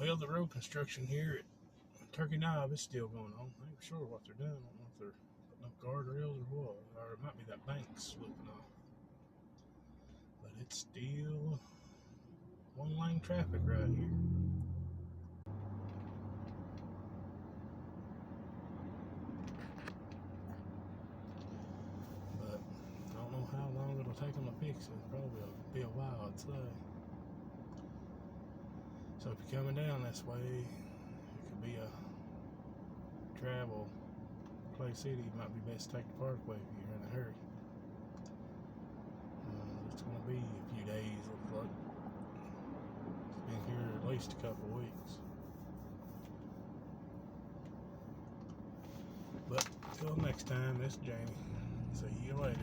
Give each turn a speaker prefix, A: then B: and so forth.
A: Well, the road construction here at Turkey Knob is still going on. I ain't sure what they're doing. I don't know if they're putting up guardrails or what. Or it might be that bank slipping off. But it's still one-lane traffic right here. But I don't know how long it'll take them to fix it. Probably be a while, I'd say. So if you're coming down this way, it could be a travel Clay City. It might be best to take the Parkway if you're in a hurry. It's going to be a few days, looks like. It's been here at least a couple of weeks. But until next time, this is Jamie. See you later.